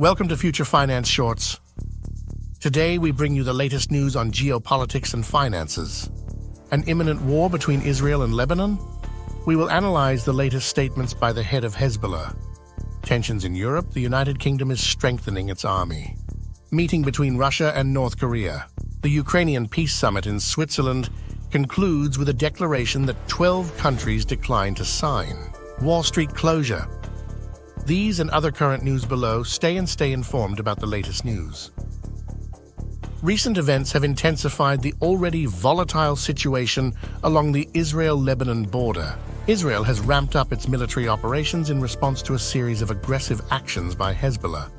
Welcome to Future Finance Shorts. Today we bring you the latest news on geopolitics and finances. An imminent war between Israel and Lebanon? We will analyze the latest statements by the head of Hezbollah. Tensions in Europe, the United Kingdom is strengthening its army. Meeting between Russia and North Korea. The Ukrainian Peace Summit in Switzerland concludes with a declaration that 12 countries decline to sign. Wall Street closure. These and other current news below. Stay informed about the latest news. Recent events have intensified the already volatile situation along the Israel-Lebanon border. Israel has ramped up its military operations in response to a series of aggressive actions by Hezbollah.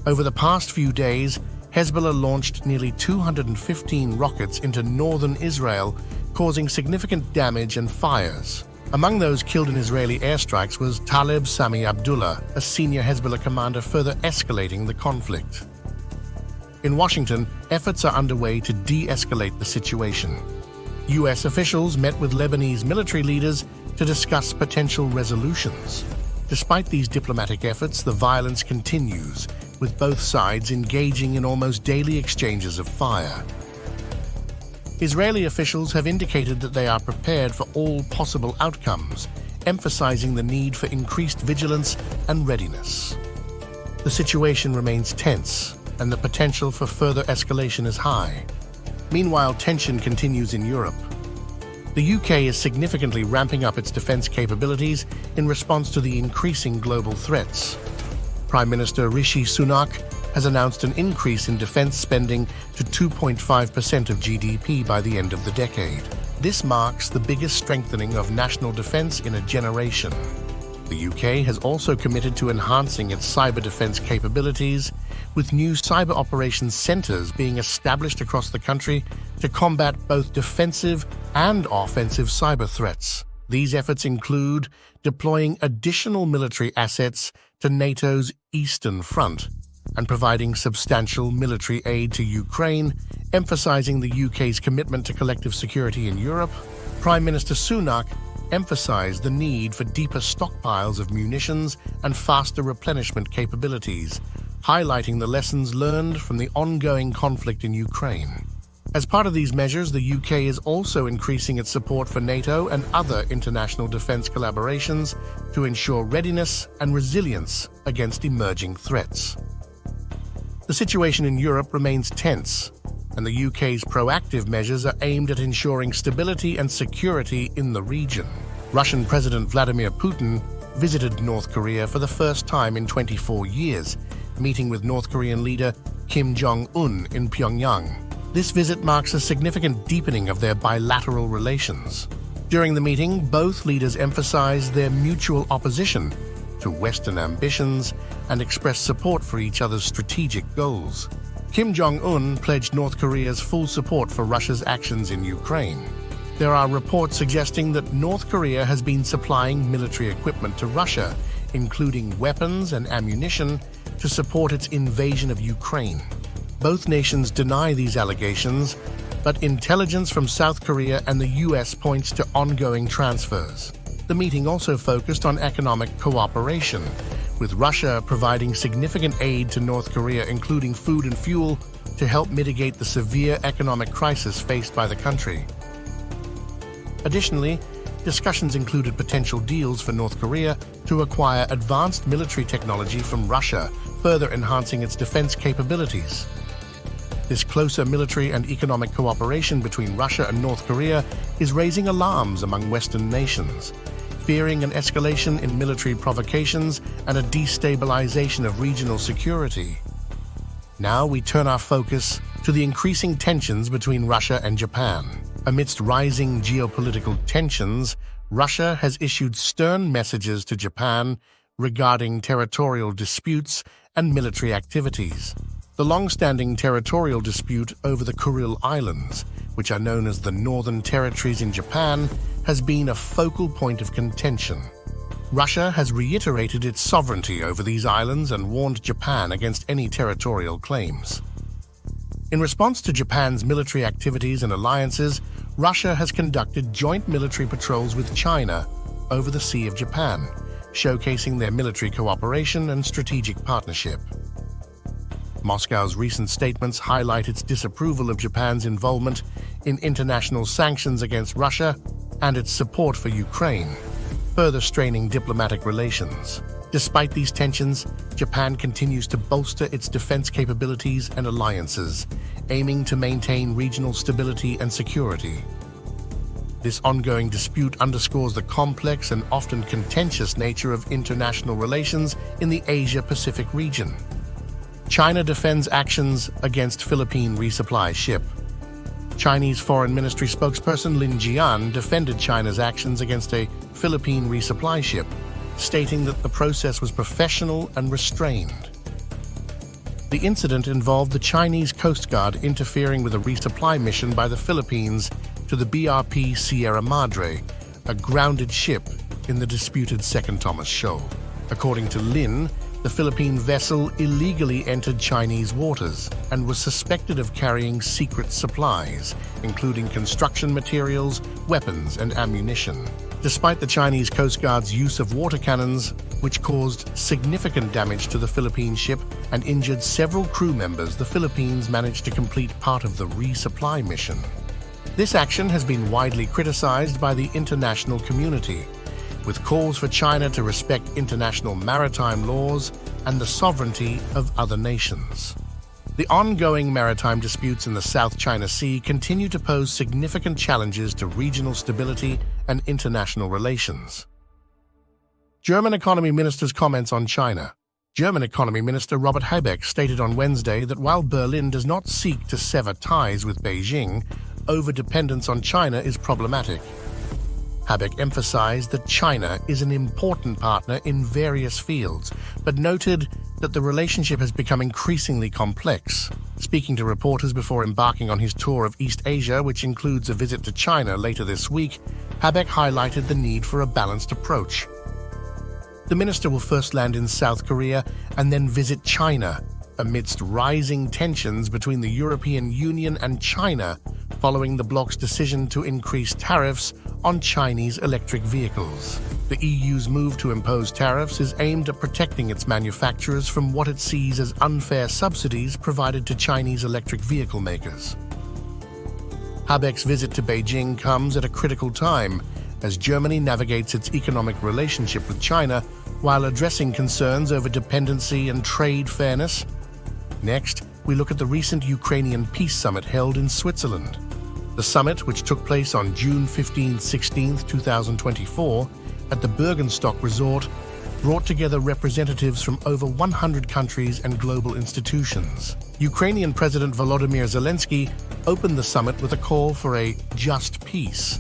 Over the past few days, Hezbollah launched nearly 215 rockets into northern Israel, causing significant damage and fires. Among those killed in Israeli airstrikes was Taleb Sami Abdullah, a senior Hezbollah commander, further escalating the conflict. In Washington, efforts are underway to de-escalate the situation. U.S. officials met with Lebanese military leaders to discuss potential resolutions. Despite these diplomatic efforts, the violence continues, with both sides engaging in almost daily exchanges of fire. Israeli officials have indicated that they are prepared for all possible outcomes, emphasizing the need for increased vigilance and readiness. The situation remains tense, and the potential for further escalation is high. Meanwhile, tension continues in Europe. The UK is significantly ramping up its defense capabilities in response to the increasing global threats. Prime Minister Rishi Sunak has announced an increase in defense spending to 2.5% of GDP by the end of the decade. This marks the biggest strengthening of national defense in a generation. The UK has also committed to enhancing its cyber defense capabilities, with new cyber operations centers being established across the country to combat both defensive and offensive cyber threats. These efforts include deploying additional military assets to NATO's Eastern Front and providing substantial military aid to Ukraine, emphasizing the UK's commitment to collective security in Europe. Prime Minister Sunak emphasized the need for deeper stockpiles of munitions and faster replenishment capabilities, highlighting the lessons learned from the ongoing conflict in Ukraine. As part of these measures, the UK is also increasing its support for NATO and other international defense collaborations to ensure readiness and resilience against emerging threats. The situation in Europe remains tense, and the UK's proactive measures are aimed at ensuring stability and security in the region. Russian President Vladimir Putin visited North Korea for the first time in 24 years, meeting with North Korean leader Kim Jong-un in Pyongyang. This visit marks a significant deepening of their bilateral relations. During the meeting, both leaders emphasized their mutual opposition to Western ambitions and expressed support for each other's strategic goals. Kim Jong-un pledged North Korea's full support for Russia's actions in Ukraine. There are reports suggesting that North Korea has been supplying military equipment to Russia, including weapons and ammunition, to support its invasion of Ukraine. Both nations deny these allegations, but intelligence from South Korea and the US points to ongoing transfers. The meeting also focused on economic cooperation, with Russia providing significant aid to North Korea, including food and fuel, to help mitigate the severe economic crisis faced by the country. Additionally, discussions included potential deals for North Korea to acquire advanced military technology from Russia, further enhancing its defense capabilities. This closer military and economic cooperation between Russia and North Korea is raising alarms among Western nations, fearing an escalation in military provocations and a destabilization of regional security. Now we turn our focus to the increasing tensions between Russia and Japan. Amidst rising geopolitical tensions, Russia has issued stern messages to Japan regarding territorial disputes and military activities. The long-standing territorial dispute over the Kuril Islands, which are known as the Northern Territories in Japan, has been a focal point of contention. Russia has reiterated its sovereignty over these islands and warned Japan against any territorial claims. In response to Japan's military activities and alliances, Russia has conducted joint military patrols with China over the Sea of Japan, showcasing their military cooperation and strategic partnership. Moscow's recent statements highlight its disapproval of Japan's involvement in international sanctions against Russia and its support for Ukraine, further straining diplomatic relations. Despite these tensions, Japan continues to bolster its defense capabilities and alliances, aiming to maintain regional stability and security. This ongoing dispute underscores the complex and often contentious nature of international relations in the Asia-Pacific region. China defends actions against Philippine resupply ship. Chinese Foreign Ministry spokesperson Lin Jian defended China's actions against a Philippine resupply ship, stating that the process was professional and restrained. The incident involved the Chinese Coast Guard interfering with a resupply mission by the Philippines to the BRP Sierra Madre, a grounded ship in the disputed Second Thomas Shoal. According to Lin, the Philippine vessel illegally entered Chinese waters and was suspected of carrying secret supplies, including construction materials, weapons, and ammunition. Despite the Chinese Coast Guard's use of water cannons, which caused significant damage to the Philippine ship and injured several crew members, the Philippines managed to complete part of the resupply mission. This action has been widely criticized by the international community, with calls for China to respect international maritime laws and the sovereignty of other nations. The ongoing maritime disputes in the South China Sea continue to pose significant challenges to regional stability and international relations. German Economy Minister's comments on China. German Economy Minister Robert Habeck stated on Wednesday that while Berlin does not seek to sever ties with Beijing, overdependence on China is problematic. Habeck emphasized that China is an important partner in various fields, but noted that the relationship has become increasingly complex. Speaking to reporters before embarking on his tour of East Asia, which includes a visit to China later this week, Habeck highlighted the need for a balanced approach. The minister will first land in South Korea and then visit China, amidst rising tensions between the European Union and China following the bloc's decision to increase tariffs on Chinese electric vehicles. The EU's move to impose tariffs is aimed at protecting its manufacturers from what it sees as unfair subsidies provided to Chinese electric vehicle makers. Habeck's visit to Beijing comes at a critical time as Germany navigates its economic relationship with China while addressing concerns over dependency and trade fairness. Next, we look at the recent Ukrainian peace summit held in Switzerland. The summit, which took place on June 15-16, 2024, at the Bergenstock Resort, brought together representatives from over 100 countries and global institutions. Ukrainian President Volodymyr Zelensky opened the summit with a call for a just peace,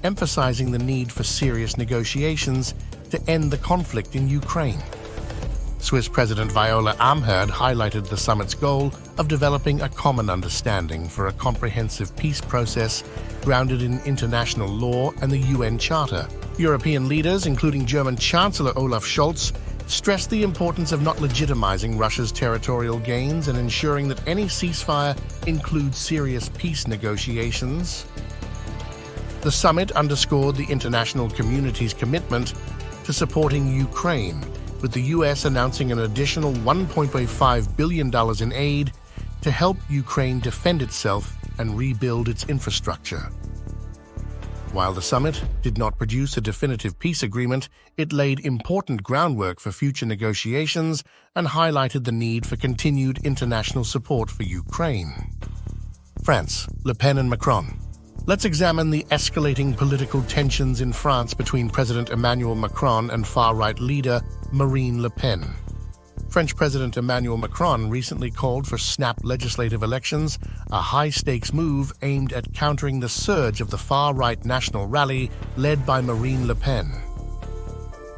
emphasizing the need for serious negotiations to end the conflict in Ukraine. Swiss President Viola Amherd highlighted the summit's goal of developing a common understanding for a comprehensive peace process grounded in international law and the UN Charter. European leaders, including German Chancellor Olaf Scholz, stressed the importance of not legitimizing Russia's territorial gains and ensuring that any ceasefire includes serious peace negotiations. The summit underscored the international community's commitment to supporting Ukraine, with the U.S. announcing an additional $1.5 billion in aid to help Ukraine defend itself and rebuild its infrastructure. While the summit did not produce a definitive peace agreement, it laid important groundwork for future negotiations and highlighted the need for continued international support for Ukraine. France, Le Pen and Macron. Let's examine the escalating political tensions in France between President Emmanuel Macron and far-right leader Marine Le Pen. French President Emmanuel Macron recently called for snap legislative elections, a high-stakes move aimed at countering the surge of the far-right National Rally led by Marine Le Pen.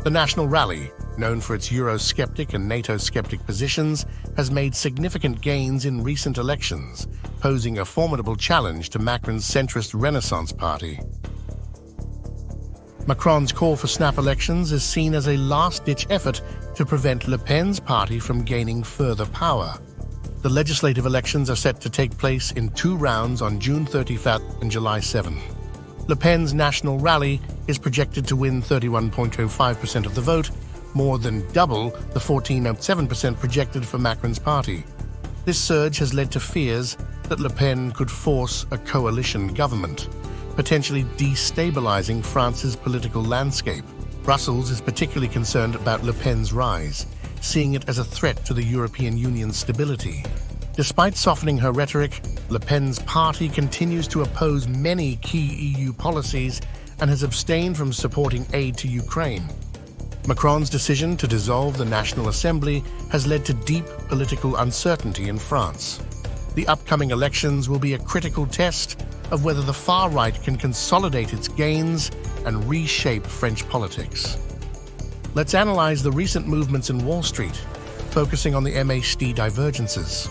The National Rally, known for its Eurosceptic and NATO-skeptic positions, has made significant gains in recent elections, posing a formidable challenge to Macron's centrist Renaissance Party. Macron's call for snap elections is seen as a last-ditch effort to prevent Le Pen's party from gaining further power. The legislative elections are set to take place in 2 rounds on June 31st and July 7th. Le Pen's National Rally is projected to win 31.05% of the vote, more than double the 14.7% projected for Macron's party. This surge has led to fears that Le Pen could force a coalition government, potentially destabilizing France's political landscape. Brussels is particularly concerned about Le Pen's rise, seeing it as a threat to the European Union's stability. Despite softening her rhetoric, Le Pen's party continues to oppose many key EU policies and has abstained from supporting aid to Ukraine. Macron's decision to dissolve the National Assembly has led to deep political uncertainty in France. The upcoming elections will be a critical test of whether the far right can consolidate its gains and reshape French politics. Let's analyze the recent movements in Wall Street, focusing on the MACD divergences.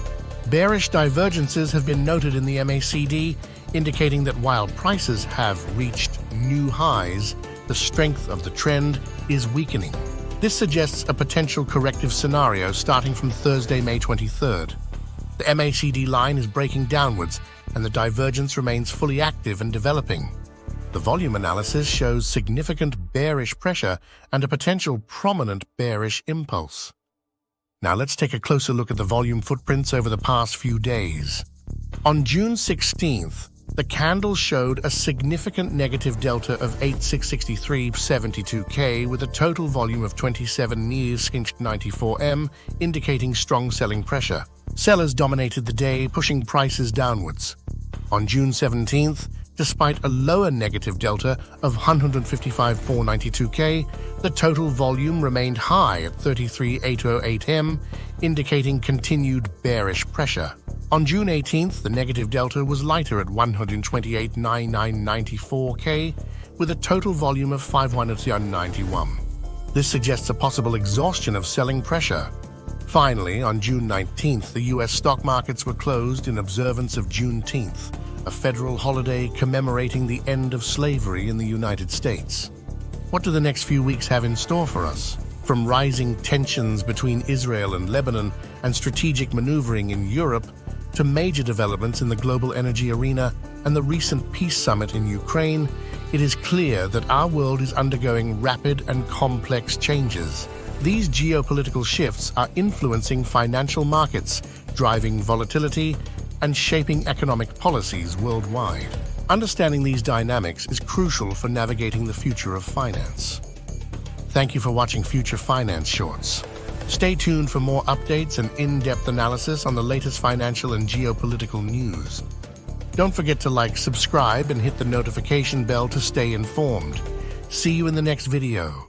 Bearish divergences have been noted in the MACD, indicating that while prices have reached new highs, the strength of the trend is weakening. This suggests a potential corrective scenario starting from Thursday, May 23rd. The MACD line is breaking downwards, and the divergence remains fully active and developing. The volume analysis shows significant bearish pressure and a potential prominent bearish impulse. Now let's take a closer look at the volume footprints over the past few days. On June 16th, the candle showed a significant negative delta of 8663.72K with a total volume of 27 nears 94M, indicating strong selling pressure. Sellers dominated the day, pushing prices downwards. On June 17th, despite a lower negative delta of 155.492K, the total volume remained high at 33.808M, indicating continued bearish pressure. On June 18th, the negative delta was lighter at 128.9994K, with a total volume of 591. This suggests a possible exhaustion of selling pressure. Finally, on June 19th, the U.S. stock markets were closed in observance of Juneteenth, a federal holiday commemorating the end of slavery in the United States. What do the next few weeks have in store for us? From rising tensions between Israel and Lebanon and strategic maneuvering in Europe, to major developments in the global energy arena and the recent peace summit in Ukraine, it is clear that our world is undergoing rapid and complex changes. These geopolitical shifts are influencing financial markets, driving volatility, and shaping economic policies worldwide. Understanding these dynamics is crucial for navigating the future of finance. Thank you for watching Future Finance Shorts. Stay tuned for more updates and in-depth analysis on the latest financial and geopolitical news. Don't forget to like, subscribe, and hit the notification bell to stay informed. See you in the next video.